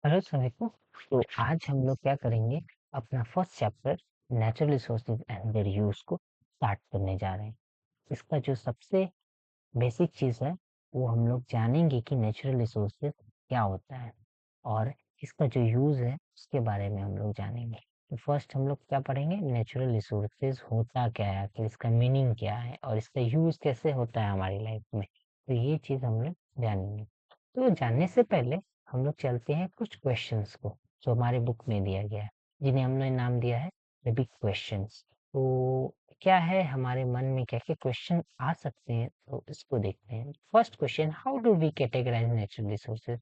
Hello सभी को। तो आज हम लोग क्या करेंगे, अपना first chapter natural resources and their use को स्टार्ट करने जा रहे हैं। इसका जो सबसे बेसिक चीज़ है वो हम लोग जानेंगे कि नेचुरल रिसोर्सेज क्या होता है और इसका जो यूज़ है उसके बारे में हम लोग जानेंगे। तो फर्स्ट हम लोग क्या पढ़ेंगे, नेचुरल रिसोर्सेज होता क्या है, आखिर इसका मीनिंग क्या है और इसका यूज़ कैसे होता है हमारी लाइफ में। तो ये चीज़ हम लोग जानेंगे। तो जानने से पहले हम लोग चलते हैं कुछ क्वेश्चंस को जो हमारे बुक में दिया गया है, जिन्हें हमने नाम दिया है द बिग क्वेश्चंस। तो क्या है हमारे मन में क्या क्या क्वेश्चन आ सकते हैं, तो इसको देखते हैं। First question, how do we categorise natural resources?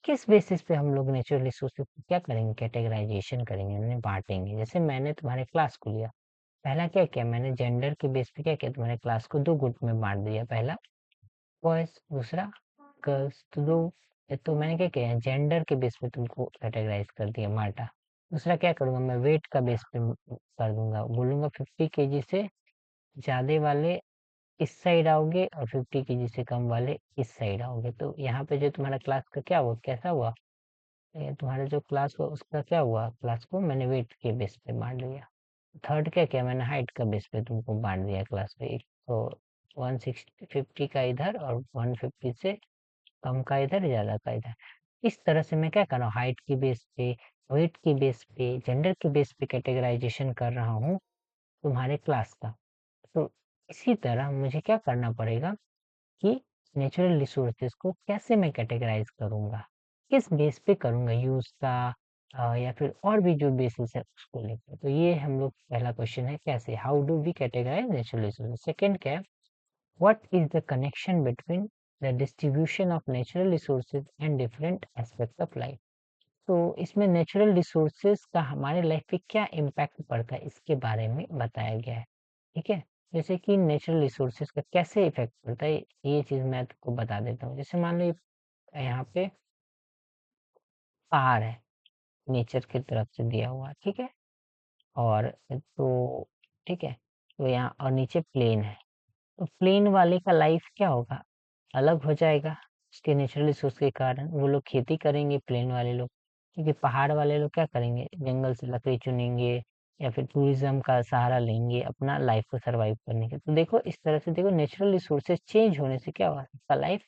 किस बेसिस पे हम लोग नेचुरल रिसोर्सेज को क्या करेंगे, कैटेगराइजेशन करेंगे, उन्हें बांटेंगे। जैसे मैंने तुम्हारे क्लास को लिया, पहला क्या किया मैंने, जेंडर के बेस पे क्या किया, तुम्हारे क्लास को दो गुट में बांट दिया। पहला बॉयज, दूसरा गर्ल्स। तो मैंने क्या किया, जेंडर के बेस पे तुमको कैटेगराइज कर दिया, बांटा। दूसरा क्या करूंगा, मैं वेट का बेस पे कर दूंगा, बोलूंगा 50 kg से ज्यादा वाले इस साइड आओगे और 50 kg से कम वाले इस साइड आओगे। तो यहाँ पे जो तुम्हारा क्लास का क्या हुआ, कैसा हुआ, तुम्हारा जो क्लास हुआ उसका क्या हुआ, क्लास को मैंने वेट के बेस पे बांट दिया। थर्ड क्या किया मैंने, हाइट का बेस पे तुमको बांट दिया क्लास पे। एक तो 160 50 का इधर और 150 से कम का इधर, ज्यादा का इधर। इस तरह से मैं क्या कर रहा हूँ, हाइट के बेस पे, वेट के बेस पे, जेंडर के बेस पे कैटेगराइजेशन कर रहा हूँ तुम्हारे क्लास का। तो इसी तरह मुझे क्या करना पड़ेगा कि नेचुरल रिसोर्सेज को कैसे मैं कैटेगराइज करूंगा, किस बेस पे करूंगा यूज का, या फिर और भी जो बेसिस है उसको लेकर। तो ये हम लोग पहला क्वेश्चन है, कैसे, how do we categorise natural resources. Second क्या है, what is the connection between the distribution of natural resources and different aspect of life. तो इसमें नेचुरल रिसोर्सेज का हमारे लाइफ पे क्या इम्पैक्ट पड़ता है इसके बारे में बताया गया है। ठीक है, जैसे कि नेचुरल रिसोर्सेज का कैसे इफेक्ट पड़ता है, ये चीज मैं तुमको बता देता हूँ। जैसे मान लो यहाँ पे पहाड़ है, नेचर की तरफ से दिया हुआ, ठीक है। और तो ठीक है, तो यहाँ और नीचे प्लेन है। तो प्लेन वाले का लाइफ क्या होगा, अलग हो जाएगा। उसके नेचुरल रिसोर्स के कारण वो लोग खेती करेंगे, प्लेन वाले लोग। क्योंकि पहाड़ वाले लोग क्या करेंगे, जंगल से लकड़ी चुनेंगे या फिर टूरिज्म का सहारा लेंगे अपना लाइफ को सरवाइव करने के। तो देखो इस तरह से, देखो नेचुरल रिसोर्सेज चेंज होने से क्या हुआ, उसका लाइफ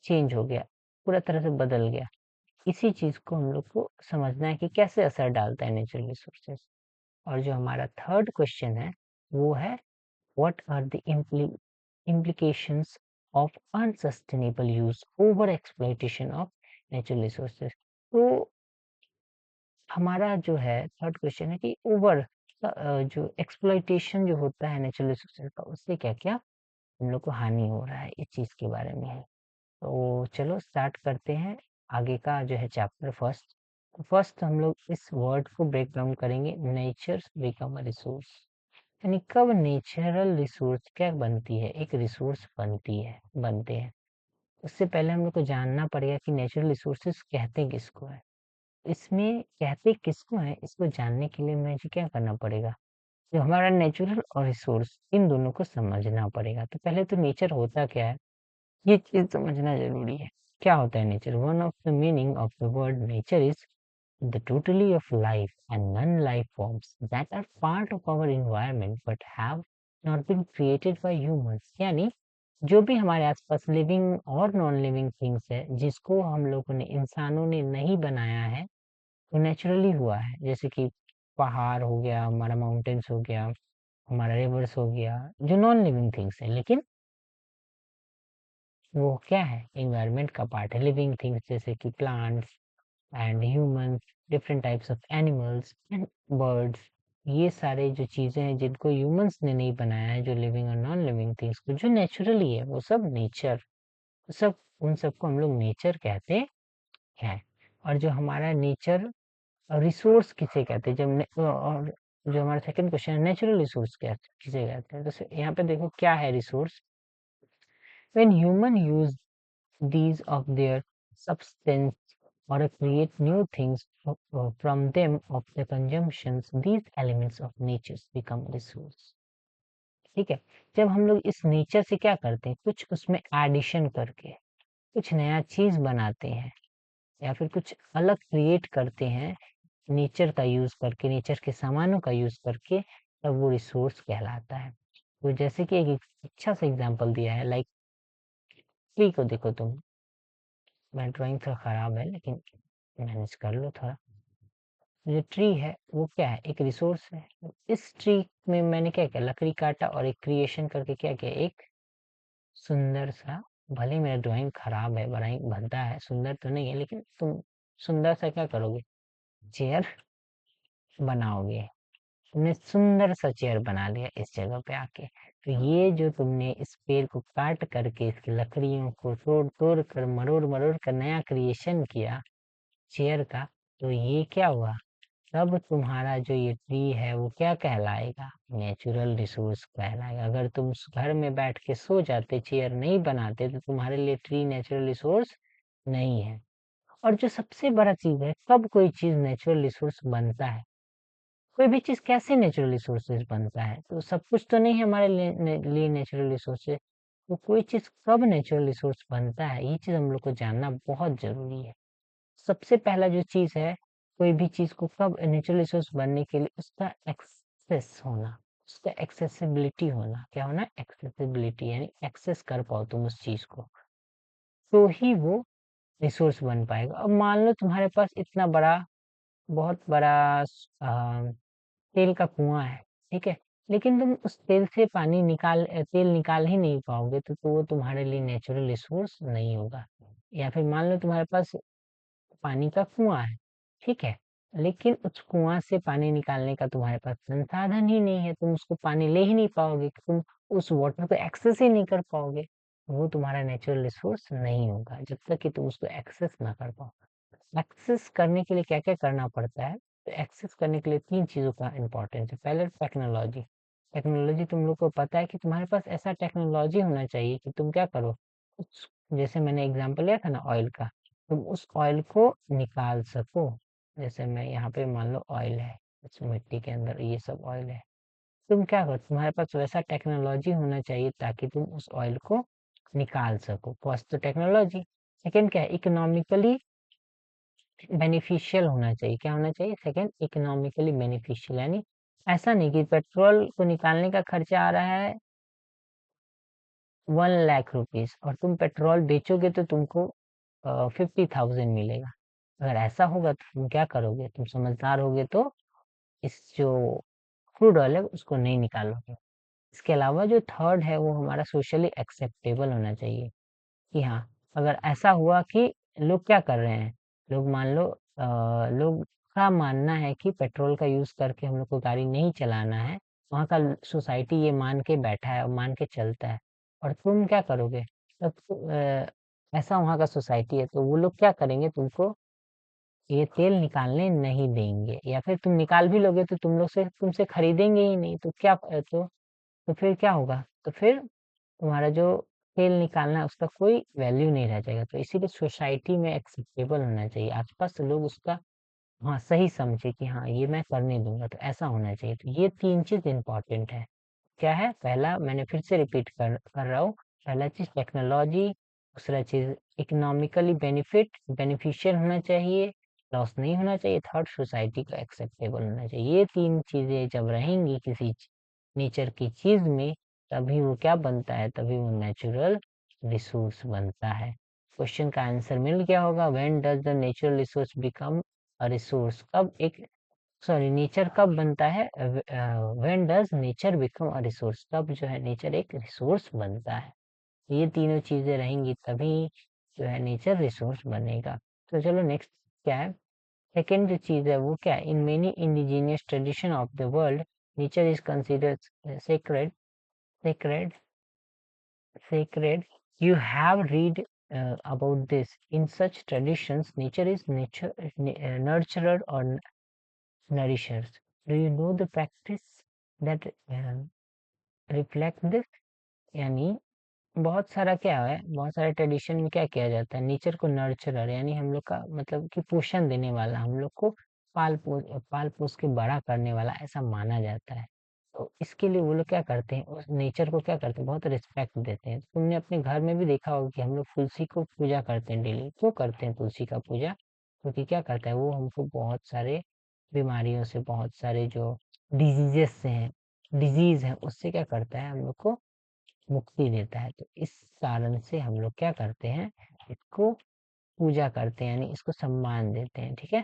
चेंज हो गया, पूरा तरह से बदल गया। इसी चीज को हम लोग को समझना है कि कैसे असर डालता है नेचुरल रिसोर्सेज। और जो हमारा थर्ड क्वेश्चन है वो है, what are the implications of unsustainable use over exploitation of natural resources। तो हमारा जो है थर्ड क्वेश्चन है कि ओवर जो एक्सप्लॉइटेशन जो होता है नेचुरल रिसोर्सेज का, उससे क्या क्या हम लोग को हानि हो रहा है, इस चीज के बारे में है। तो चलो स्टार्ट करते हैं आगे का जो है चैप्टर फर्स्ट। तो फर्स्ट हम लोग इस वर्ड को ब्रेक डाउन करेंगे, नेचर बिकम अ रिसोर्स। यानी कब नेचुरल रिसोर्स क्या बनती है, एक रिसोर्स बनते हैं। उससे पहले हम लोग को जानना पड़ेगा कि नेचुरल रिसोर्सेज कहते किसको है। इसमें कहते किसको है, इसको जानने के लिए मुझे क्या करना पड़ेगा, जो हमारा नेचुरल और रिसोर्स इन दोनों को समझना पड़ेगा। तो पहले तो नेचर होता क्या है, ये चीज समझना जरूरी है। क्या होता है nature, one of the meaning of the word nature is the totality of life and non-life forms that are part of our environment but have not been created by humans। यानी जो भी हमारे आसपास लिविंग और non living things है जिसको हम लोगों ने, इंसानों ने नहीं बनाया है, वो नेचुरली हुआ है। जैसे कि पहाड़ हो गया, हमारा माउंटेन्स हो गया, हमारा रिवर्स हो गया, जो नॉन लिविंग थिंग्स है, लेकिन वो क्या है, एनवायरमेंट का पार्ट है। लिविंग थिंग्स जैसे कि plants and humans, different types of animals and birds, ये सारे जो चीजें हैं जिनको ह्यूमंस ने नहीं बनाया है, जो लिविंग और नॉन लिविंग थिंग्स को जो नेचुरली है, वो सब नेचर, सब उन सबको हम लोग नेचर कहते हैं। और जो हमारा नेचर रिसोर्स किसे कहते हैं, और जो हमारा सेकंड क्वेश्चन है, नेचुरल रिसोर्स क्या किसे कहते हैं। तो यहाँ पे देखो क्या है resource, when human use these of their substance or create new things from them of the consumptions, these elements of nature become resource। ठीक है, जब हम लोग इस नेचर से क्या करते हैं, कुछ उसमें एडिशन करके कुछ नया चीज बनाते हैं, या फिर कुछ अलग क्रिएट करते हैं नेचर का यूज़ करके, नेचर के सामानों का यूज़ करके, तब वो रिसोर्स कहलाता है। तो जैसे कि एक अच्छा सा एग्ज़ाम्पल दिया है, लाइक ट्री को देखो तुम, मेरा ड्राइंग थोड़ा खराब है लेकिन मैनेज कर लो थोड़ा। जो ट्री है वो क्या है, एक रिसोर्स है। इस ट्री में मैंने क्या किया, लकड़ी काटा और एक क्रिएशन करके क्या किया, एक सुंदर सा, भले ही मेरा ड्राइंग खराब है, बड़ा ही भद्दा है, सुंदर तो नहीं है, लेकिन तुम सुंदर सा क्या करोगे, चेयर बनाओगे। तुमने सुंदर सा चेयर बना लिया इस जगह पे आके। तो ये जो तुमने इस पेड़ को काट करके इसकी लकड़ियों को तोड़ तोड़ कर मरोड़ मरोड़ कर नया क्रिएशन किया चेयर का, तो ये क्या हुआ, तब तुम्हारा जो ये ट्री है वो क्या कहलाएगा, नेचुरल रिसोर्स कहलाएगा। अगर तुम उस घर में बैठ के सो जाते, चेयर नहीं बनाते, तो तुम्हारे लिए ट्री नेचुरल रिसोर्स नहीं है। और जो सबसे बड़ा चीज है, कब कोई चीज नेचुरल रिसोर्स बनता है, कोई भी चीज कैसे नेचुरल रिसोर्सेज बनता है, तो सब कुछ तो नहीं है हमारे लिए नेचुरल रिसोर्सेज। तो कोई चीज कब नेचुरल रिसोर्स बनता है, ये चीज हम लोग को जानना बहुत जरूरी है। सबसे पहला जो चीज है, कोई भी चीज को कब नेचुरल रिसोर्स बनने के लिए उसका एक्सेस होना, उसका एक्सेसिबिलिटी होना, क्या होना, एक्सेसिबिलिटी, यानी एक्सेस कर पाओ तुम उस चीज को, तो ही वो रिसोर्स बन पाएगा। अब मान लो तुम्हारे पास इतना बड़ा, बहुत बड़ा तेल का कुआं है, ठीक है, लेकिन तुम उस तेल से पानी निकाल तेल निकाल ही नहीं पाओगे, तो वो तुम्हारे लिए नेचुरल रिसोर्स नहीं होगा। या फिर मान लो तुम्हारे पास पानी का कुआं है, ठीक है, लेकिन उस कुआं से पानी निकालने का तुम्हारे पास संसाधन ही नहीं है, तुम उसको पानी ले ही नहीं पाओगे, तुम उस वाटर को एक्सेस ही नहीं कर पाओगे, वो तुम्हारा नेचुरल रिसोर्स नहीं होगा जब तक कि तुम उसको एक्सेस ना कर पाओ। एक्सेस करने के लिए क्या-क्या करना पड़ता है? तो एक्सेस करने के लिए 3 चीज़ों का इम्पोर्टेंस है। पहले टेक्नोलॉजी। टेक्नोलॉजी तुम लोग को पता है कि तुम्हारे पास ऐसा टेक्नोलॉजी होना चाहिए कि तुम क्या करो, उस जैसे मैंने एग्ज़ाम्पल लिया था ना ऑयल का, तुम उस ऑयल को निकाल सको। जैसे मैं यहाँ पे मान लो ऑयल है, इस मिट्टी के अंदर ये सब ऑयल है। तुम क्या करो, तुम्हारे पास वैसा टेक्नोलॉजी होना चाहिए ताकि तुम उस ऑयल को निकाल सको। फर्स्ट तो टेक्नोलॉजी, सेकंड क्या है, इकोनॉमिकली बेनिफिशियल होना चाहिए। क्या होना चाहिए, सेकंड इकोनॉमिकली बेनिफिशियल, यानी ऐसा नहीं कि पेट्रोल को निकालने का खर्चा आ रहा है 1 लाख रुपीज और तुम पेट्रोल बेचोगे तो तुमको 50,000 मिलेगा। अगर ऐसा होगा तो तुम क्या करोगे, तुम समझदार होगे तो इस जो क्रूड ऑयल है उसको नहीं निकालोगे। इसके अलावा जो थर्ड है वो हमारा सोशली एक्सेप्टेबल होना चाहिए, कि हाँ, अगर ऐसा हुआ कि लोग क्या कर रहे हैं, लोग मान लो लोग का मानना है कि पेट्रोल का यूज़ करके हम लोग को गाड़ी नहीं चलाना है, वहाँ का सोसाइटी ये मान के बैठा है और मान के चलता है, और तुम क्या करोगे, तब ऐसा वहाँ का सोसाइटी है, तो वो लोग क्या करेंगे, तुमको ये तेल निकालने नहीं देंगे, या फिर तुम निकाल भी लोगे तो तुमसे खरीदेंगे ही नहीं, तो क्या तो फिर क्या होगा, तो फिर तुम्हारा जो तेल निकालना है उसका कोई वैल्यू नहीं रह जाएगा। तो इसीलिए सोसाइटी में एक्सेप्टेबल होना चाहिए, आसपास के लोग उसका हाँ सही समझे कि हाँ ये मैं करने दूंगा, तो ऐसा होना चाहिए। तो ये 3 चीज इंपॉर्टेंट है। क्या है, पहला मैंने फिर से रिपीट कर रहा हूँ, पहला चीज टेक्नोलॉजी, दूसरा चीज इकोनॉमिकली बेनिफिशियल होना चाहिए, लॉस नहीं होना चाहिए, थर्ड सोसाइटी का एक्सेप्टेबल होना चाहिए। ये 3 चीजें जब रहेंगी किसी नेचर की चीज में, तभी वो क्या बनता है, तभी वो नेचुरल रिसोर्स बनता है। क्वेश्चन का आंसर मिल गया होगा, when does the natural resource become a resource, कब एक सॉरी नेचर कब बनता है, when does nature become a resource, तब जो है नेचर एक रिसोर्स बनता है। ये तीनों चीजें रहेंगी तभी जो है नेचर रिसोर्स बनेगा। तो चलो नेक्स्ट क्या है, सेकेंड जो चीज है वो क्या है, in many indigenous tradition of the world nature is considered sacred, sacred, sacred. You have read about this. In such traditions, nature is nurturer or nourisher. Do you know the practice that reflect this? यानी बहुत सारा क्या है, बहुत सारे tradition में क्या किया जाता है, नेचर को नर्चरर यानी हम लोग का मतलब कि पोषण देने वाला, हम लोग को पाल पोस के बड़ा करने वाला ऐसा माना जाता है। तो इसके लिए वो लोग क्या करते हैं, उस नेचर को क्या करते हैं, बहुत रिस्पेक्ट देते हैं। तुमने अपने घर में भी देखा होगा कि हम लोग तुलसी को पूजा करते हैं डेली, क्यों करते हैं तुलसी का पूजा, क्योंकि क्या करता है वो हमको बहुत सारे बीमारियों से, बहुत सारे जो डिजीजेस से हैं, डिजीज है, उससे क्या करता है, हम लोग को मुक्ति देता है। तो इस कारण से हम लोग क्या करते हैं, इसको पूजा करते हैं, यानी इसको सम्मान देते हैं। ठीक है,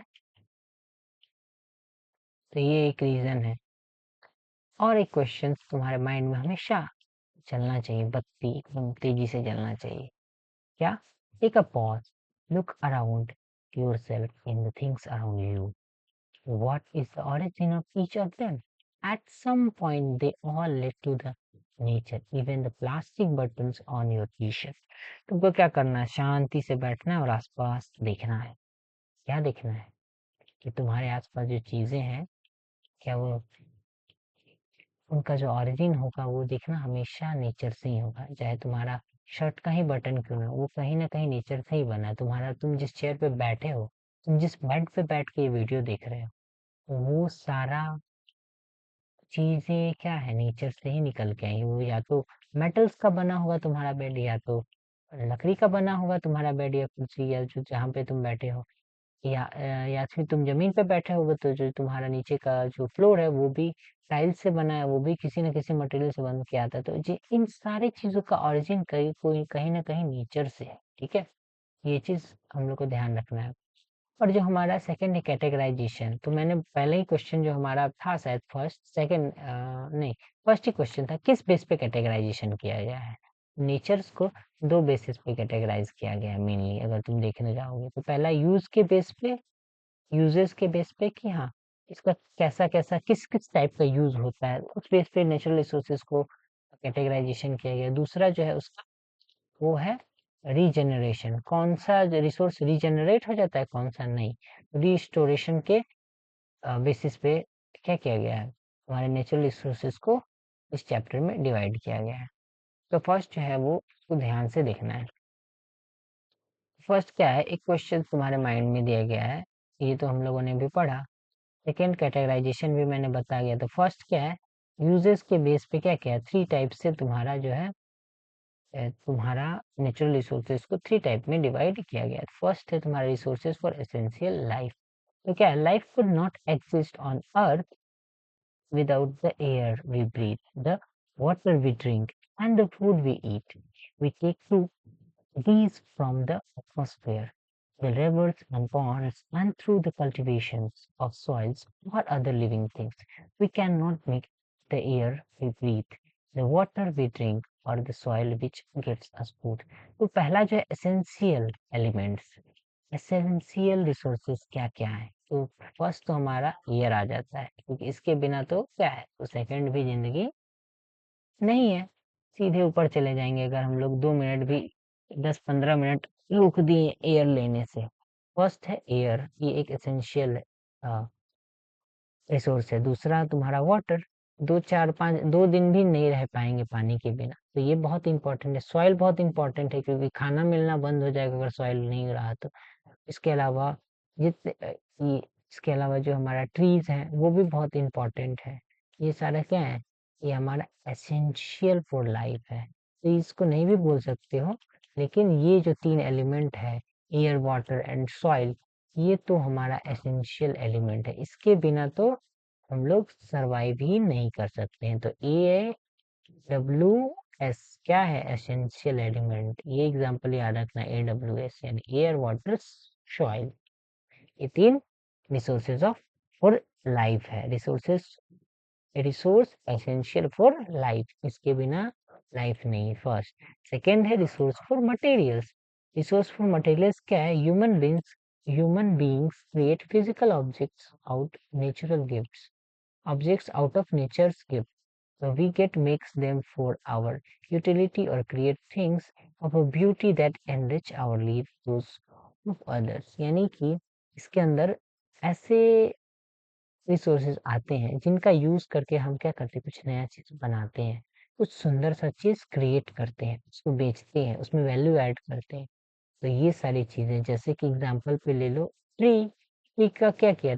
तो ये एक रीजन है। और एक क्वेश्चन तुम्हारे माइंड में हमेशा चलना चाहिए, बत्ती एकदम तेजी से चलना चाहिए। क्या? Take a pause, look around yourself in the things around you, what is the origin of each of them? At some point, they all led to the nature, even the plastic buttons on your t-shirt. तुमको क्या करना है, शांति से बैठना है और आसपास देखना है। क्या देखना है कि तुम्हारे आसपास जो चीजें हैं, क्या वो, उनका जो ओरिजिन होगा वो देखना हमेशा नेचर से ही होगा। चाहे तुम्हारा शर्ट का ही बटन क्यों ना हो, वो कहीं ना कहीं नेचर से ही बना है। तुम्हारा, तुम जिस चेयर पे बैठे हो, तुम जिस बेड पे बैठ के ये वीडियो देख रहे हो, वो सारा चीजें क्या है, नेचर से ही निकल के आई। वो या तो मेटल्स का बना होगा तुम्हारा बेड, या तो लकड़ी का बना होगा तुम्हारा बेड या कुर्सी, या जो जहाँ पे तुम बैठे हो, या फिर तुम जमीन पे बैठे होगे तो जो तुम्हारा नीचे का जो फ्लोर है वो भी टाइल्स से बना है, वो भी किसी न किसी मटेरियल से बन के आता है। तो जी इन सारी चीजों का ओरिजिन कहीं ना कहीं नेचर से है। ठीक है, ये चीज हम लोग को ध्यान रखना है। और जो हमारा सेकंड है कैटेगराइजेशन, तो मैंने पहले ही क्वेश्चन जो हमारा था शायद फर्स्ट सेकंड नहीं, फर्स्ट ही क्वेश्चन था, किस बेस पे कैटेगराइजेशन किया गया है। नेचर्स को दो बेसिस पे कैटेगराइज किया गया है मेनली, अगर तुम देखने जाओगे तो पहला यूज के बेस पे, यूजेस के बेस पे कि हाँ इसका कैसा कैसा किस किस टाइप का यूज होता है, उस बेस पे नेचुरल रिसोर्सेज को कैटेगराइजेशन किया गया। दूसरा जो है उसका, वो है रीजेनरेशन, कौन सा रिसोर्स रीजेनरेट हो जाता है, कौन सा नहीं। रिस्टोरेशन के बेसिस पे क्या किया गया है, हमारे नेचुरल रिसोर्सेज को इस चैप्टर में डिवाइड किया गया है। तो फर्स्ट जो है वो उसको ध्यान से देखना है। फर्स्ट क्या है, एक क्वेश्चन तुम्हारे माइंड में दिया गया है, ये तो हम लोगों ने भी पढ़ा। सेकेंड कैटेगराइजेशन भी मैंने बता गया। तो फर्स्ट क्या है, यूजेस के बेस पे क्या क्या है, थ्री टाइप से तुम्हारा जो है तुम्हारा नेचुरल रिसोर्सेज को थ्री टाइप में डिवाइड किया गया है। फर्स्ट है तुम्हारा रिसोर्सेज फॉर एसेंशियल लाइफ। तो क्या है, life could not exist on earth without the air we breathe, the water we drink, and the food we eat. We take to these from the atmosphere, the rivers and ponds, and through the cultivations of soils or other living things. We cannot make the air we breathe, the water we drink, or the soil which gives us food. तो पहला जो है essential elements, essential resources क्या क्या है, तो first तो हमारा एयर आ जाता है, क्योंकि इसके बिना तो क्या है, तो सेकंड भी जिंदगी नहीं है, सीधे ऊपर चले जाएंगे अगर हम लोग 2 मिनट भी 10-15 मिनट रुक दिए एयर लेने से। फर्स्ट है एयर, ये एक एसेंशियल रिसोर्स है। दूसरा तुम्हारा वाटर, 2 दिन भी नहीं रह पाएंगे पानी के बिना, तो ये बहुत इंपॉर्टेंट है। सॉइल बहुत इंपॉर्टेंट है, क्योंकि खाना मिलना बंद हो जाएगा अगर सॉइल नहीं रहा तो। इसके अलावा जितने ये इसके अलावा जो हमारा ट्रीज हैं वो भी बहुत इंपॉर्टेंट है। ये सारा क्या है, ये हमारा एसेंशियल फॉर लाइफ है। तो इसको नहीं भी बोल सकते हो, लेकिन ये जो तीन एलिमेंट है, एयर वाटर एंड सॉइल, ये तो हमारा एसेंशियल एलिमेंट है। इसके बिना तो हम लोग सरवाइव ही नहीं कर सकते हैं। तो ए डब्ल्यू एस क्या है, एसेंशियल एलिमेंट। ये एग्जांपल याद रखना, ए डब्ल्यू एस यानी एयर वाटर सॉइल, ये तीन रिसोर्सेज ऑफ फॉर लाइफ है। Resources, resource essential for life, इसके बिना लाइफ नहीं। फर्स्ट, सेकेंड है resource for materials. Resource for materials क्या है, human beings create physical objects out natural gifts, objects out of nature's gift. So we get makes them for our utility or create things of a beauty that enrich our lives those of others. यानी कि इसके अंदर ऐसे resources आते हैं जिनका use करके हम क्या करते हैं, कुछ नया चीज बनाते हैं, कुछ सुंदर सा चीज क्रिएट करते हैं, उसको बेचते हैं, उसमें वैल्यू ऐड करते हैं। तो ये सारी चीजें, जैसे कि एग्जांपल पे ले लो ट्री, ट्री का क्या किया,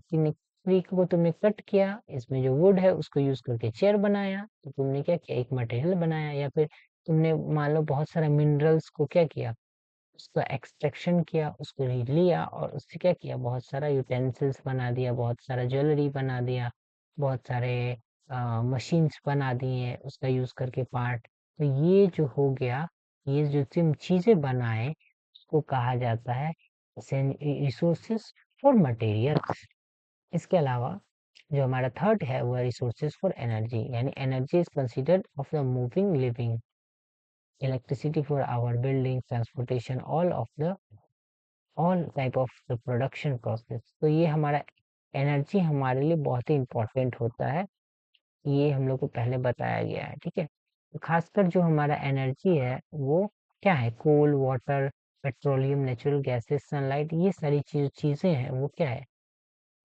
ट्री को तुमने कट किया, इसमें जो वुड है उसको यूज करके चेयर बनाया, तो तुमने क्या किया, एक मटेरियल बनाया। या फिर तुमने मान लो बहुत सारा मिनरल्स को क्या किया, उसका एक्सट्रैक्शन किया, उसको लिया और उससे क्या किया, बहुत सारा यूटेंसिल्स बना दिया, बहुत सारा ज्वेलरी बना दिया, बहुत सारे मशीन्स बना दिए उसका यूज़ करके पार्ट। तो ये जो हो गया, ये जो तुम चीज़ें बनाए उसको कहा जाता है रिसोर्सेज फॉर मटेरियल्स। इसके अलावा जो हमारा थर्ड है वो है रिसोर्सेज फॉर एनर्जी, यानी energy is considered of the moving living, electricity for our building, transportation, all type of the production process. तो ये हमारा एनर्जी हमारे लिए बहुत ही इम्पोर्टेंट होता है, ये हम लोग को पहले बताया गया है, ठीक है। तो खासकर जो हमारा एनर्जी है वो क्या है, coal, water, petroleum, natural gases, sunlight, ये सारी चीज़ें हैं वो क्या है,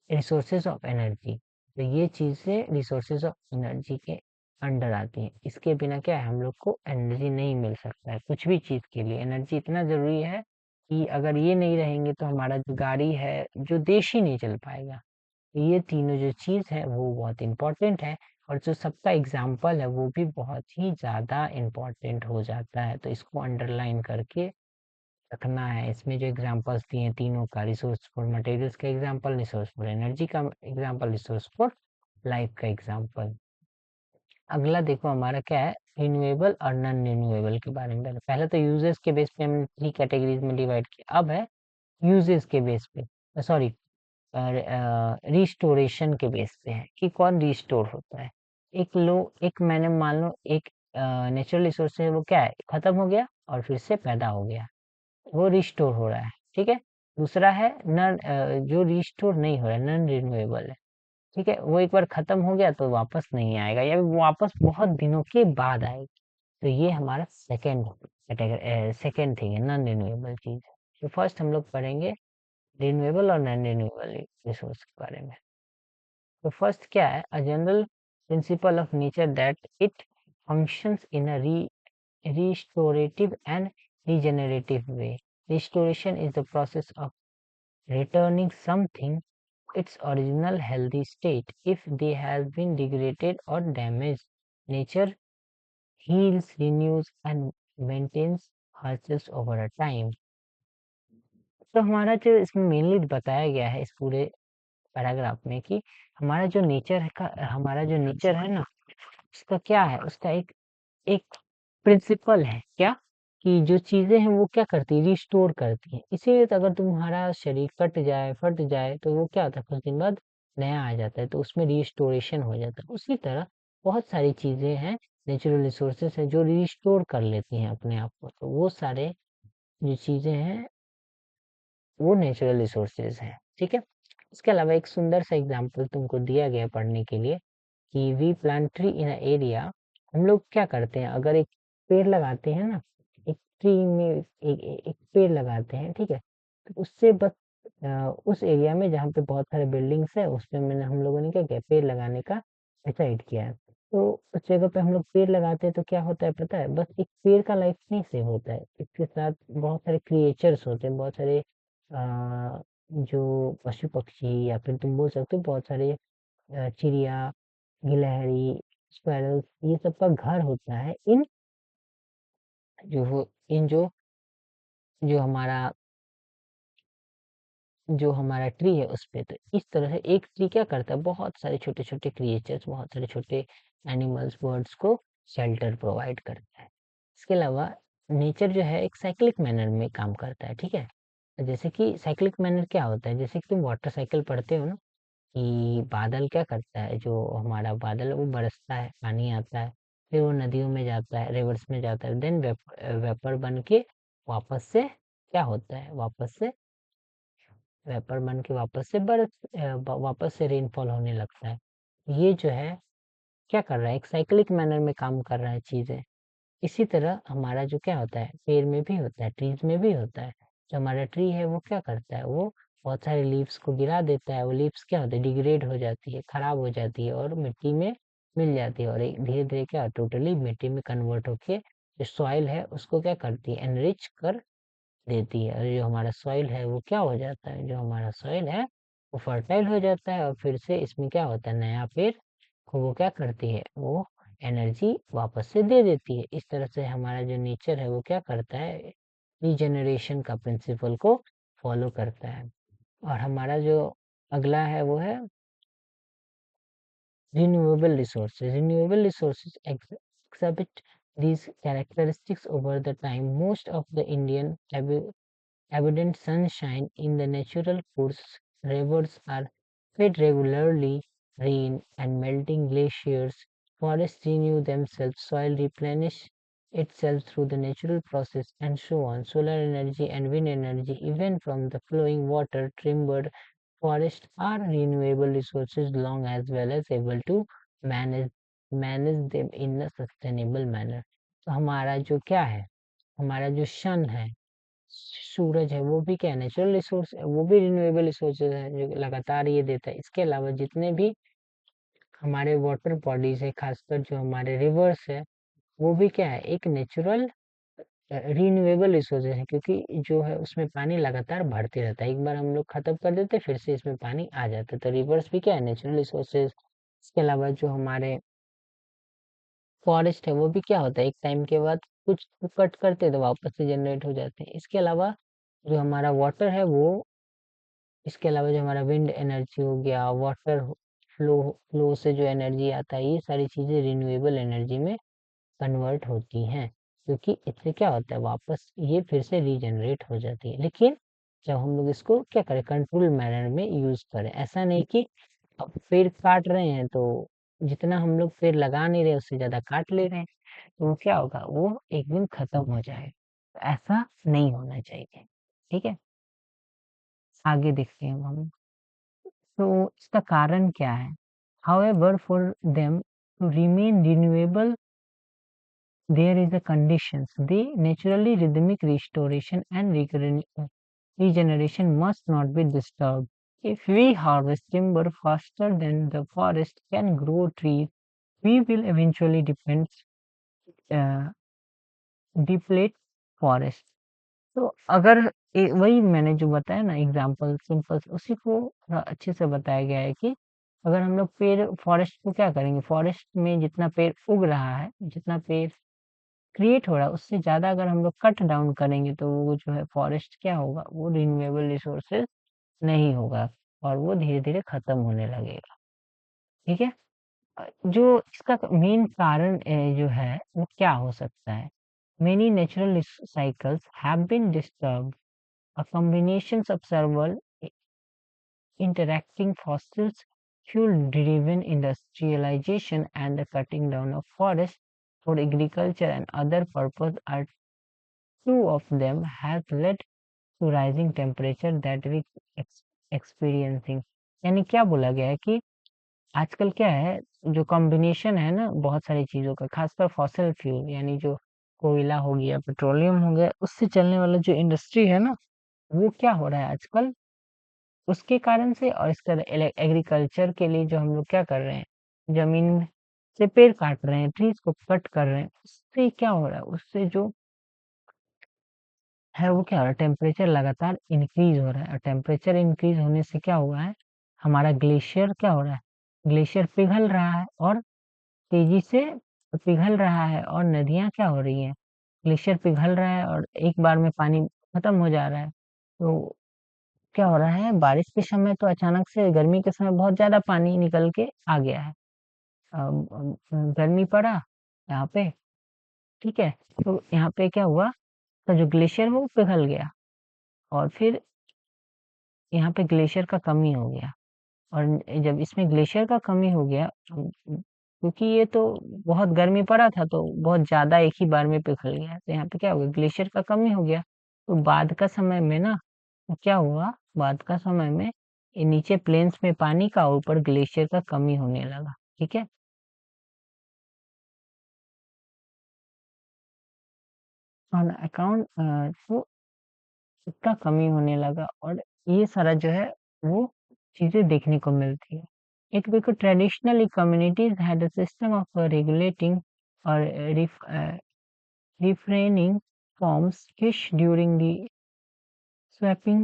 रिसोर्सेज ऑफ एनर्जी। तो ये चीज़ें रिसोर्सेज ऑफ एनर्जी के अंडर आती हैं। इसके बिना क्या है, हम लोग को एनर्जी नहीं मिल सकता है कुछ भी चीज़ के लिए। एनर्जी इतना ज़रूरी है कि अगर ये नहीं रहेंगे तो हमारा जो गाड़ी है, जो देश ही नहीं चल पाएगा। ये तीनों जो चीज़ है वो बहुत इम्पोर्टेंट है, और जो सबका एग्जाम्पल है वो भी बहुत ही ज़्यादा इम्पोर्टेंट हो जाता है। तो इसको अंडरलाइन करके रखना है। इसमें जो एग्जांपल्स दिए हैं तीनों का, रिसोर्स फॉर मटेरियल्स का एग्जांपल, रिसोर्स फॉर एनर्जी का एग्जांपल, रिसोर्स फॉर लाइफ का एग्जांपल। अगला देखो हमारा क्या है, रिन्यूएबल और नॉन रिन्यूएबल के बारे में। पहले तो यूजेस के बेस पे हमने 3 कैटेगरीज में डिवाइड किया, अब है यूजेस के बेस पे, सॉरी, रिस्टोरेशन के बेस पे है कि कौन रिस्टोर होता है। एक मैंने मान लो एक नेचुरल रिसोर्स है, वो क्या है, खत्म हो गया और फिर से पैदा हो गया, वो रिस्टोर हो रहा है, ठीक है। दूसरा है नॉन, जो रिस्टोर नहीं हो रहा है, नॉन रिन्यूएबल है, ठीक है, वो एक बार खत्म हो गया तो वापस नहीं आएगा, या वो वापस बहुत दिनों के बाद आएगा। तो ये हमारा सेकेंड कैटेगरी, सेकेंड थिंग है, नॉन रिन्यूएबल चीज। तो फर्स्ट हम लोग पढ़ेंगे रिन्यूएबल और नॉन रिन्यूएबल रिसोर्स के बारे में। तो फर्स्ट क्या है, a general principle of nature that it functions in a restorative and regenerative way. Restoration is the process of returning something its original healthy state if they have been degraded or damaged. Nature heals, renews and maintains herself over a time. तो हमारा जो इसमें mainly बताया गया है इस पूरे paragraph में कि हमारा जो नेचर है का, हमारा जो नेचर है ना, उसका क्या है, उसका एक एक प्रिंसिपल है क्या, कि जो चीजें हैं वो क्या करती है, रिस्टोर करती हैं। इसीलिए तो अगर तुम्हारा शरीर कट जाए, फट जाए, तो वो क्या होता है, कुछ दिन बाद नया आ जाता है, तो उसमें रिस्टोरेशन हो जाता है। उसी तरह बहुत सारी चीजें हैं, नेचुरल रिसोर्सेस हैं जो रिस्टोर कर लेती हैं अपने आप को। तो वो सारे जो चीजें हैं वो नेचुरल रिसोर्सेज हैं, ठीक है। इसके अलावा एक सुंदर सा एग्जाम्पल तुमको दिया गया पढ़ने के लिए कि we plant tree in area. हम लोग क्या करते हैं, अगर एक पेड़ लगाते हैं ना, एक ट्री में एक पेड़ लगाते हैं, ठीक है, तो उससे बस उस एरिया में जहाँ पे बहुत सारे बिल्डिंग्स है, उसमें मैंने हम लोगों ने क्या किया, पेड़ लगाने का डिसाइड किया है। तो उस जगह पे हम लोग पेड़ लगाते हैं तो क्या होता है पता है, बस एक पेड़ का लाइफ नहीं सेव होता है, इसके साथ बहुत सारे क्रिएचर्स होते हैं, बहुत सारे जो पशु पक्षी, या फिर तुम बोल सकते हो बहुत सारे चिड़िया, गिलहरी, स्क्वैरल्स, ये सब का घर होता है इन जो हो इन जो हमारा जो हमारा ट्री है उस पे। तो इस तरह से एक ट्री क्या करता है, बहुत सारे छोटे छोटे क्रिएचर्स, बहुत सारे छोटे एनिमल्स, बर्ड्स को शेल्टर प्रोवाइड करता है। इसके अलावा नेचर जो है एक साइक्लिक मैनर में काम करता है, ठीक है। जैसे कि साइक्लिक मैनर क्या होता है, जैसे कि तुम वाटर साइकिल पढ़ते हो ना, कि बादल क्या करता है, जो हमारा बादल है वो बरसता है, पानी आता है, फिर वो नदियों में जाता है, रिवर्स में जाता है, देन वेपर बन के वापस से क्या होता है, वेपर बन के वापस से रेनफॉल होने लगता है। ये जो है क्या कर रहा है, एक साइक्लिक मैनर में काम कर रहा है चीजें। इसी तरह हमारा जो क्या होता है, पेड़ में भी होता है, ट्रीज में भी होता है। जो हमारा ट्री है वो क्या करता है, वो बहुत सारे लीव्स को गिरा देता है, वो लीव्स क्या होते हैं, डिग्रेड हो जाती है, खराब हो जाती है और मिट्टी में मिल जाती है, और एक धीरे धीरे क्या टोटली मिट्टी में कन्वर्ट होके जो सॉइल है उसको क्या करती है, एनरिच कर देती है। और जो हमारा सॉइल है वो क्या हो जाता है, जो हमारा सॉइल है वो फर्टाइल हो जाता है, और फिर से इसमें क्या होता है, नया पेड़ को वो क्या करती है, वो एनर्जी वापस से दे देती है। इस तरह से हमारा जो नेचर है वो क्या करता है, रीजनरेशन का प्रिंसिपल को फॉलो करता है। और हमारा जो अगला है वो है renewable resources. Renewable resources exhibit these characteristics over the time. Most of the Indian abundant sunshine in the natural course, rivers are fed regularly, rain and melting glaciers, forests renew themselves, soil replenish itself through the natural process, and so on. Solar energy and wind energy, even from the flowing water, timber, forests are renewable resources long as well as able to manage manage them in a sustainable manner. तो हमारा जो क्या है, हमारा जो सन है, सूरज है, वो भी क्या है, नेचुरल रिसोर्स है, वो भी रिन्यूएबल रिसोर्सेज है जो लगातार ये देता है। इसके अलावा जितने भी हमारे वाटर बॉडीज है, खासकर जो हमारे रिवर्स है, वो भी क्या है, एक नेचुरल रिन्यूएबल रिसोर्सेज है, क्योंकि जो है उसमें पानी लगातार बढ़ते रहता है। एक बार हम लोग खत्म कर देते फिर से इसमें पानी आ जाता है। तो रिवर्स भी क्या है, नेचुरल रिसोर्सेज। इसके अलावा जो हमारे फॉरेस्ट है वो भी क्या होता है, एक टाइम के बाद कुछ कट करते हैं तो वापस से जनरेट हो जाते हैं। इसके अलावा जो हमारा वाटर है वो, इसके अलावा जो हमारा विंड एनर्जी हो गया, वाटर फ्लो फ्लो से जो एनर्जी आता है, ये सारी चीजें रिन्यूएबल एनर्जी में कन्वर्ट होती हैं, क्योंकि इससे क्या होता है, वापस ये फिर से रीजनरेट हो जाती है। लेकिन जब हम लोग इसको क्या करें, कंट्रोल मैनर में यूज करें। ऐसा नहीं कि अब पेड़ काट रहे हैं तो जितना हम लोग पेड़ लगा नहीं रहे उससे ज्यादा काट ले रहे हैं, तो वो क्या होगा, वो एक दिन खत्म हो जाएगा। तो ऐसा नहीं होना चाहिए। ठीक है, आगे देखते हैं हम। तो इसका कारण क्या है? However, for them to remain renewable, there is a conditions. The naturally rhythmic restoration and regeneration must not be disturbed. If we harvest timber faster than the forest can grow trees, we will eventually uh, deplete forest. तो अगर वही मैंने जो बताया ना example simple, उसी को थोड़ा अच्छे से बताया गया है कि अगर हम लोग पेड़ फॉरेस्ट को क्या करेंगे, फॉरेस्ट में जितना पेड़ उग रहा है, जितना पेड़ क्रिएट हो रहा है, उससे ज्यादा अगर हम लोग कट डाउन करेंगे तो वो जो है फॉरेस्ट क्या होगा, वो रिन्यूएबल रिसोर्सेज नहीं होगा और वो धीरे धीरे खत्म होने लगेगा। ठीक है, जो इसका मेन कारण जो है वो क्या हो सकता है? Many natural cycles have been disturbed. A combination of several interacting fossils, fuel-driven industrialization, and the cutting down of forests for agriculture and other purposes are two of them have led to rising temperature that we experiencing. यानी क्या बोला गया है कि आजकल क्या है, जो कॉम्बिनेशन है ना बहुत सारी चीजों का, खासकर फॉसिल फ्यूल यानी जो कोयला हो गया, पेट्रोलियम हो गया, उससे चलने वाला जो इंडस्ट्री है ना, वो क्या हो रहा है आजकल, उसके कारण से। और इसका एग्रीकल्चर के लिए जो हम लोग क्या कर रहे हैं, जमीन से पेड़ काट रहे हैं, ट्रीज को कट कर रहे हैं, उससे क्या हो रहा है, उससे जो है वो क्या हो रहा है, टेम्परेचर लगातार इंक्रीज हो रहा है। और टेम्परेचर इंक्रीज होने से क्या हुआ है, हमारा ग्लेशियर क्या हो रहा है, ग्लेशियर पिघल रहा है और तेजी से पिघल रहा है, और नदियां क्या हो रही हैं, ग्लेशियर पिघल रहा है और एक बार में पानी खत्म हो जा रहा है। तो क्या हो रहा है, बारिश के समय तो अचानक से गर्मी के समय बहुत ज्यादा पानी निकल के आ गया है। गर्मी पड़ा यहाँ पे, ठीक है, तो यहाँ पे क्या हुआ, तो जो ग्लेशियर वो पिघल गया, और फिर यहाँ पे ग्लेशियर का कमी हो गया। और जब इसमें ग्लेशियर का कमी हो गया, क्योंकि ये तो बहुत गर्मी पड़ा था तो बहुत ज्यादा एक ही बार में पिघल गया, तो यहाँ पे क्या हो गया, ग्लेशियर का कमी हो गया। तो बाद का समय में ना, तो क्या हुआ, बाद का समय में ये नीचे प्लेन्स में पानी का, ऊपर ग्लेशियर का कमी होने लगा। ठीक है, ऑन अकाउंट तो इसका कमी होने लगा, और ये सारा जो है वो चीजें देखने को मिलती है। एक देखो, traditionally communities had a system of regulating और refraining farms fish during the swapping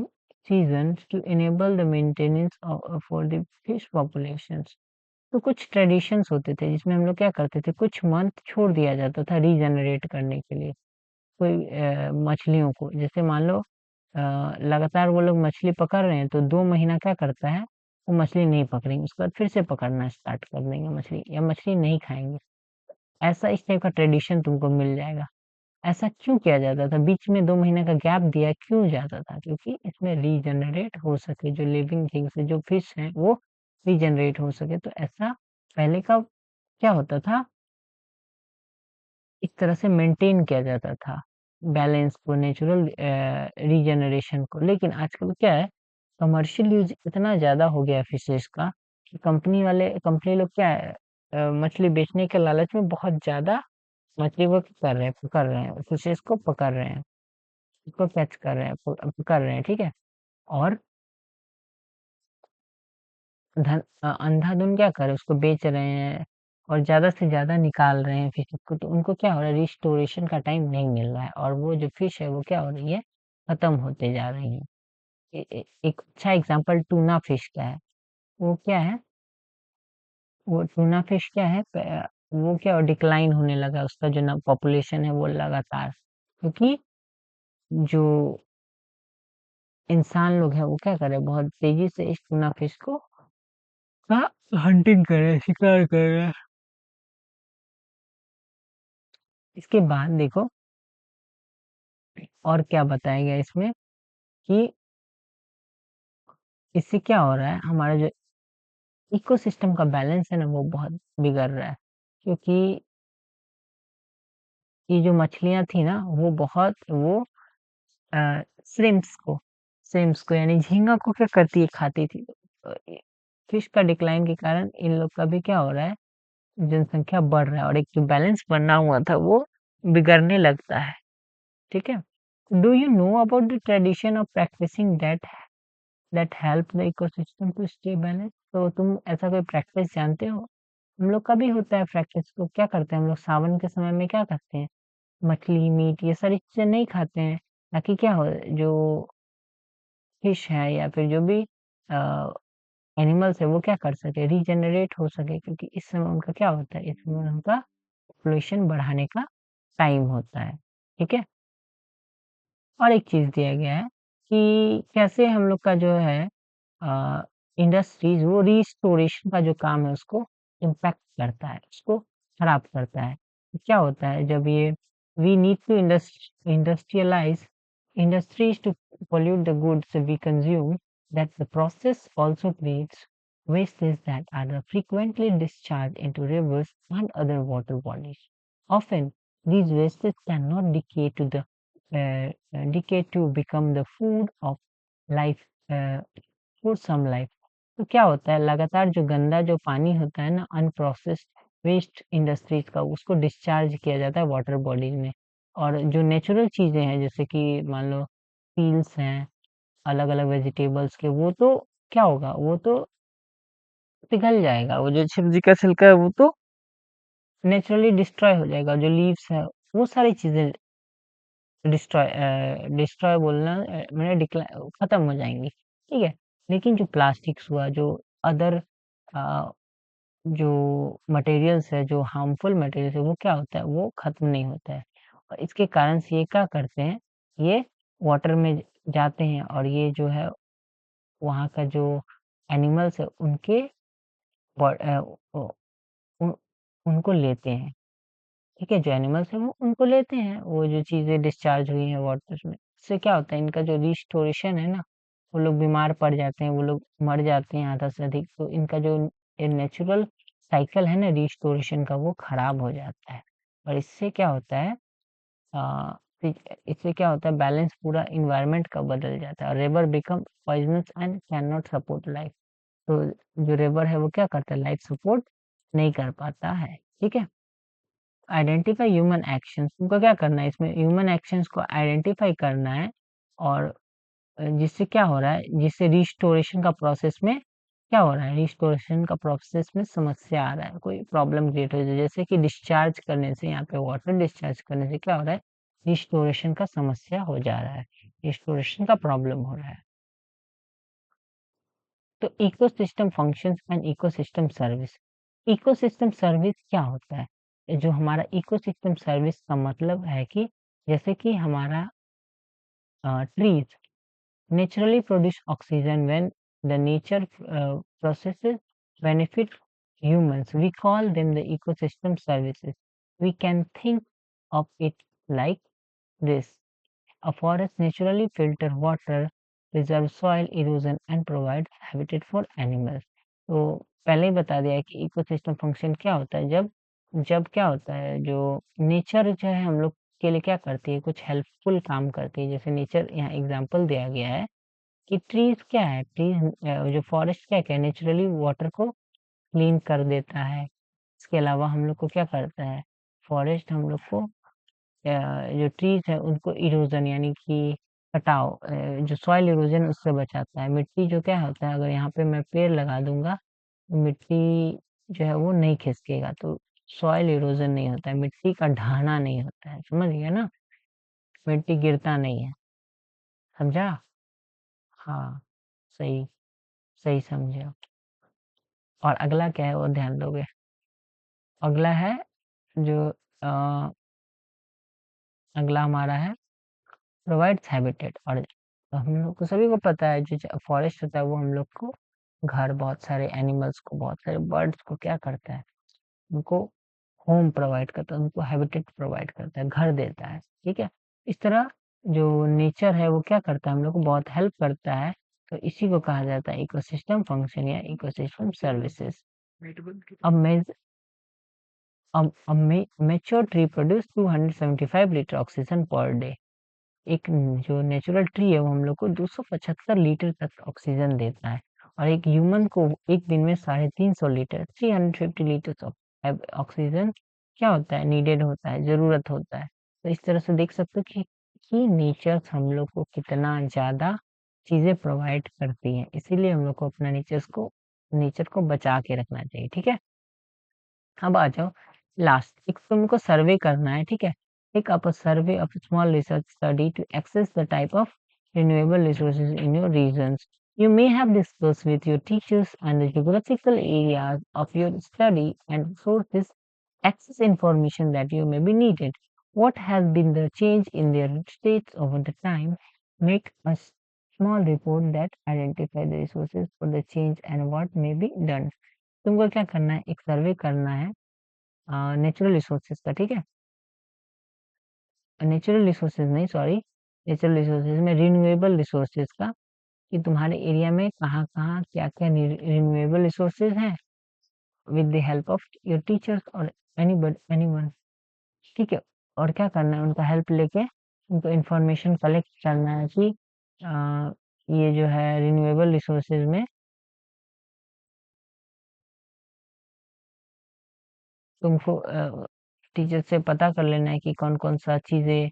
seasons to enable the maintenance of for the fish populations. तो कुछ ट्रेडिशंस होते थे जिसमें हम लोग क्या करते थे, कुछ मंथ छोड़ दिया जाता था रीजनरेट करने के लिए। कोई मछलियों को, जैसे मान लो लगातार वो लोग मछली पकड़ रहे हैं तो 2 महीना क्या करता है, वो मछली नहीं पकड़ेंगे, उसके बाद फिर से पकड़ना स्टार्ट कर देंगे मछली, या मछली नहीं खाएँगे। ऐसा इस टाइप का ट्रेडिशन तुमको मिल जाएगा। ऐसा क्यों किया जाता था? बीच में 2 महीने का गैप दिया क्यों जाता था? क्योंकि इसमें रीजनरेट हो सके, जो लिविंग थिंग्स है, जो फिश हैं वो रीजनरेट हो सके। तो ऐसा पहले का क्या होता था, एक तरह से मेंटेन किया जाता था बैलेंस को, नेचुरल रीजनरेशन को। लेकिन आजकल क्या है, कमर्शियल यूज इतना ज़्यादा हो गया है फिशेज़ का कि कंपनी लोग क्या है, मछली बेचने के लालच में बहुत ज़्यादा मछली को क्या कर रहे हैं, पकड़ रहे हैं, फिशेज़ को पकड़ रहे हैं, उसको कैच कर रहे हैं, पकड़ रहे हैं, ठीक है? और अंधाधुंध क्या कर रहे हैं, उसको बेच रहे हैं और ज़्यादा से ज़्यादा निकाल रहे हैं फिशेज़ को, तो उनको क्या हो रहा है, रिस्टोरेशन का टाइम नहीं मिल रहा है और वो जो फिश है वो क्या हो रही है, खत्म होते जा रही हैं। एक अच्छा एग्जांपल टूना फिश का है। वो क्या है, वो टूना फिश क्या है, वो क्या डिक्लाइन होने लगा, उसका जो ना पॉपुलेशन है वो लगातार, क्योंकि जो इंसान लोग हैं वो क्या कर रहे हैं, बहुत तेजी से इस टूना फिश को का हंटिंग कर रहे हैं, शिकार कर रहे हैं। इसके बाद देखो और क्या बताया गया इसमें कि इससे क्या हो रहा है, हमारा जो इकोसिस्टम का बैलेंस है ना वो बहुत बिगड़ रहा है, क्योंकि ये जो मछलियां थी ना वो बहुत वो श्रिम्प्स को यानी झींगा को क्या करती है, खाती थी। फिश का डिक्लाइन के कारण इन लोग का भी क्या हो रहा है, जनसंख्या बढ़ रहा है और एक जो बैलेंस बना हुआ था वो बिगड़ने लगता है, ठीक है। Do you know about the tradition of practising that help the ecosystem to stay balance? तो तुम ऐसा कोई प्रैक्टिस जानते हो? हम लोग का भी होता है प्रैक्टिस, तो क्या करते हैं हम लोग सावन के समय में, क्या करते हैं, मछली मीट ये सारी चीजें नहीं खाते हैं, ताकि क्या हो, जो फिश है या फिर जो भी एनिमल्स है वो क्या कर सके, रीजनरेट हो सके, क्योंकि इस समय उनका क्या होता है, इस समय उनका पॉपुलेशन बढ़ाने का टाइम होता है, ठीक है। और एक चीज दिया गया है कि कैसे हम लोग का जो है इंडस्ट्रीज वो रिस्टोरेशन का जो काम है उसको इम्पैक्ट करता है, उसको खराब करता है। तो क्या होता है जब ये we need to industrialise industries to pollute the goods we consume, that the process also creates wastes that are frequently discharged into rivers and other water bodies. Often, these wastes cannot decay to become the food of life, for some life. तो क्या होता है, लगातार जो गंदा जो पानी होता है ना अनप्रोसेस्ड वेस्ट इंडस्ट्रीज का, उसको डिस्चार्ज किया जाता है वाटर बॉडीज में। और जो नेचुरल चीजें हैं जैसे कि मान लो पील्स हैं अलग अलग वेजिटेबल्स के, वो तो क्या होगा, वो तो पिघल जाएगा, वो जो सब्जी का छिलका है वो तो नेचुरली डिस्ट्रॉय हो जाएगा, जो लीव्स है वो सारी चीजें डिस्ट्रॉय डिस्ट्रॉय बोलना मैंने डिक्लाइन खत्म हो जाएंगी, ठीक है। लेकिन जो प्लास्टिक्स हुआ, जो अदर जो मटेरियल्स है, जो हार्मफुल मटेरियल्स है, वो क्या होता है, वो खत्म नहीं होता है। और इसके कारण से ये क्या करते हैं, ये वाटर में जाते हैं और ये जो है वहाँ का जो एनिमल्स है उनके उन, उनको लेते हैं, ठीक है। जो एनिमल्स हैं वो उनको लेते हैं, वो जो चीजें डिस्चार्ज हुई हैं वाटर में, इससे क्या होता है, इनका जो रिस्टोरेशन है ना, वो लोग बीमार पड़ जाते हैं, वो लोग मर जाते हैं आधा से अधिक, तो इनका जो नेचुरल साइकिल है ना रिस्टोरेशन का, वो खराब हो जाता है। और इससे क्या होता है, आ, इससे क्या होता है, बैलेंस पूरा इन्वायरमेंट का बदल जाता है और river become poisonous and can not support life. तो जो रिवर है वो क्या करता है, लाइफ सपोर्ट नहीं कर पाता है, ठीक है। आइडेंटिफाई ह्यूमन एक्शंस, तुमको क्या करना है इसमें, ह्यूमन एक्शंस को आइडेंटिफाई करना है। और जिससे क्या हो रहा है, जिससे रिस्टोरेशन का प्रोसेस में क्या हो रहा है, रिस्टोरेशन का प्रोसेस में समस्या आ रहा है, कोई प्रॉब्लम क्रिएट हो रही है, जैसे कि डिस्चार्ज करने से, यहाँ पे वाटर डिस्चार्ज करने से क्या हो रहा है, रिस्टोरेशन का समस्या हो जा रहा है, रिस्टोरेशन का प्रॉब्लम हो रहा है। तो ecosystem functions and ecosystem service, ecosystem service क्या होता है, जो हमारा इकोसिस्टम सर्विस का मतलब है कि जैसे कि हमारा trees naturally produce oxygen when the nature processes benefit humans. We call them the ecosystem services. We can think of it like this. A forest naturally filters water, preserves soil erosion and provides habitat for animals. तो पहले ही बता दिया है कि ecosystem function क्या होता है जब जब क्या होता है जो नेचर जो है हम लोग के लिए क्या करती है कुछ हेल्पफुल काम करती है जैसे नेचर यहाँ एग्जांपल दिया गया है कि ट्रीज क्या है ट्रीज जो फॉरेस्ट क्या है नेचुरली वाटर को क्लीन कर देता है इसके अलावा हम लोग को क्या करता है फॉरेस्ट हम लोग को जो ट्रीज है उनको इरोजन यानी कि कटाव जो सॉइल इरोजन उससे बचाता है मिट्टी जो क्या होता है अगर यहाँ पे मैं पेड़ लगा दूंगा तो मिट्टी जो है वो नहीं खिसकेगा तो सॉइल इरोजन नहीं होता है मिट्टी का ढाना नहीं होता है समझ गया ना मिट्टी गिरता नहीं है समझा हाँ सही सही समझे आप। और अगला क्या है वो ध्यान दोगे अगला है जो अ, अगला हमारा है प्रोवाइड्स हैबिटेट और हम लोग को सभी को पता है जो फॉरेस्ट होता है वो हम लोग को घर बहुत सारे एनिमल्स को बहुत सारे बर्ड्स को क्या करता है उनको होम प्रोवाइड करता है उनको हैबिटेट प्रोवाइड करता है घर देता है ठीक है इस तरह जो नेचर है वो क्या करता है हम लोग को बहुत हेल्प करता है तो इसी को कहा जाता है इकोसिस्टम फंक्शन या इकोसिस्टम सर्विसेज अब मैं mature tree produce 275 litre oxygen per day एक जो नेचुरल ट्री है वो हम लोग को 275 लीटर तक ऑक्सीजन देता है और एक ह्यूमन को एक दिन में 350 लीटर 350 लीटर ऑक्सीजन क्या होता है नीडेड होता है जरूरत होता है तो इस तरह से देख सकते हो कि नेचर हम लोग को कितना ज्यादा चीजें प्रोवाइड करती हैं इसीलिए हम लोग को अपना नेचर को बचा के रखना चाहिए ठीक है अब आ जाओ लास्ट एक तुमको सर्वे करना है ठीक है take up a survey of small research study to access the type of renewable resources in your regions. You may have discussed with your teachers and the geographical areas of your study and sources access information that you may be needed. What has been the change in their states over the time? Make a small report that identify the resources for the change and what may be done. तुमको क्या करना है एक सर्वे करना है natural resources का ठीक है नेचुरल रिसोर्सेज नहीं सॉरी नेचुरल रिसोर्सेज में रिन्यूएबल रिसोर्सेज का कि तुम्हारे एरिया में कहाँ कहाँ क्या क्या रिन्यूएबल रिसोर्सेज हैं with the help of your teachers और एनीवन ठीक है और क्या करना है उनका हेल्प लेके उनको इंफॉर्मेशन कलेक्ट करना है कि ये जो है रिन्यूएबल रिसोर्सेज में तुमको टीचर से पता कर लेना है कि कौन कौन सा चीज़ें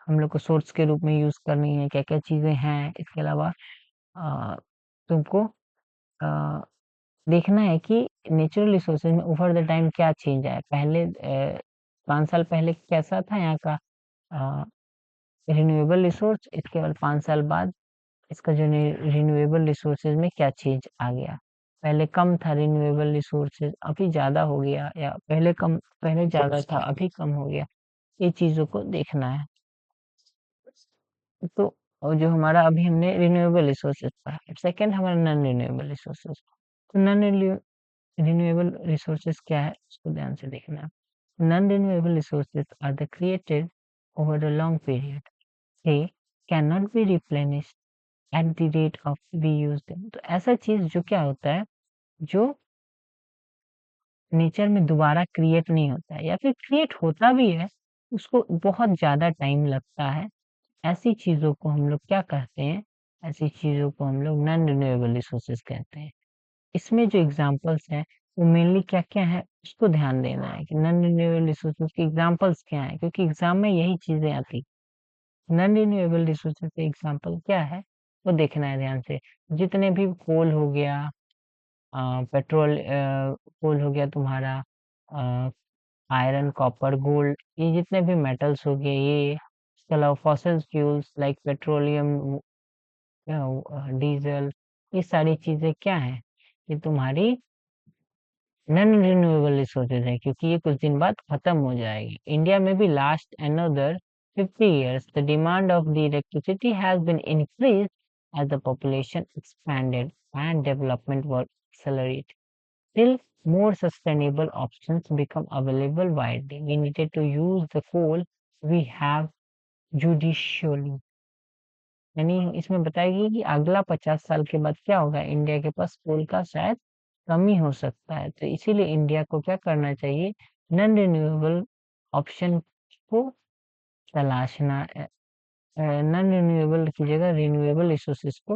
हम लोग को सोर्स के रूप में यूज करनी है क्या क्या चीजें हैं इसके अलावा अ, तुमको अ, देखना है कि नेचुरल रिसोर्सेज में ओवर द टाइम क्या चेंज आया पहले 5 साल पहले कैसा था यहाँ का रिन्यूएबल रिसोर्स इसके बाद 5 साल बाद इसका जो रिन्यूएबल रिसोर्सेज में क्या चेंज आ गया पहले कम था रिन्यूएबल रिसोर्सेज अभी ज्यादा हो गया या पहले ज्यादा था अभी कम हो गया ये चीजों को देखना है तो और जो हमारा अभी हमने रिन्यूएबल रिसोर्सेज पढ़ा सेकंड हमारा नॉन रिन्यूएबल रिसोर्सेज तो नॉन रिन्यूएबल रिसोर्सेज क्या है उसको ध्यान से देखना है non renewable resources are the created over the long period they can not be replenished at the rate of we use them तो ऐसा चीज जो क्या होता है जो नेचर में दोबारा क्रिएट नहीं होता है या फिर क्रिएट होता भी है उसको बहुत ज्यादा टाइम लगता है ऐसी चीज़ों को हम लोग क्या कहते हैं? ऐसी चीज़ों को हम लोग नॉन रिन्यूएबल रिसोर्सेज कहते हैं। इसमें जो एग्ज़ाम्पल्स हैं, वो मेनली क्या-क्या है, उसको ध्यान देना है कि नॉन रिन्यूएबल रिसोर्सेज के एग्ज़ाम्पल्स क्या हैं? क्योंकि एग्ज़ाम में यही चीज़ें आती नॉन रिन्यूएबल रिसोर्सेज के एग्ज़ाम्पल क्या है? वो देखना है ध्यान से। जितने भी कोल हो गया पेट्रोल कोल हो गया तुम्हारा अ, आयरन, कॉपर, गोल्ड ये जितने भी मेटल्स हो गए ये इसके अलावा fossil fuels like petroleum diesel ये सारी चीजें क्या है ये तुम्हारी नॉन रिन्यूएबल रिसोर्सेज है क्योंकि ये कुछ दिन बाद खत्म हो जाएगी इंडिया में भी last another 50 years, the demand of the electricity has been increased as the population expanded and development was accelerated. Till more sustainable options become available widely, we needed to use the coal we have judicially. यानी इसमें बताएगी कि अगला 50 साल के बाद क्या होगा, इंडिया के पास कोल का शायद कमी हो सकता है, तो इसीलिए इंडिया को क्या करना चाहिए, नॉन रिन्यूएबल ऑप्शन को तलाशना, नॉन रिन्यूएबल की जगह रिन्यूएबल रिसोर्सेज को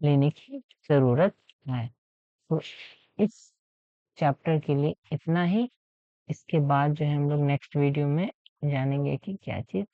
लेने की जरूरत है। तो इस चैप्टर के लिए इतना ही। इसके बाद जो है हम लोग नेक्स्ट वीडियो में जानेंगे कि क्या चीज़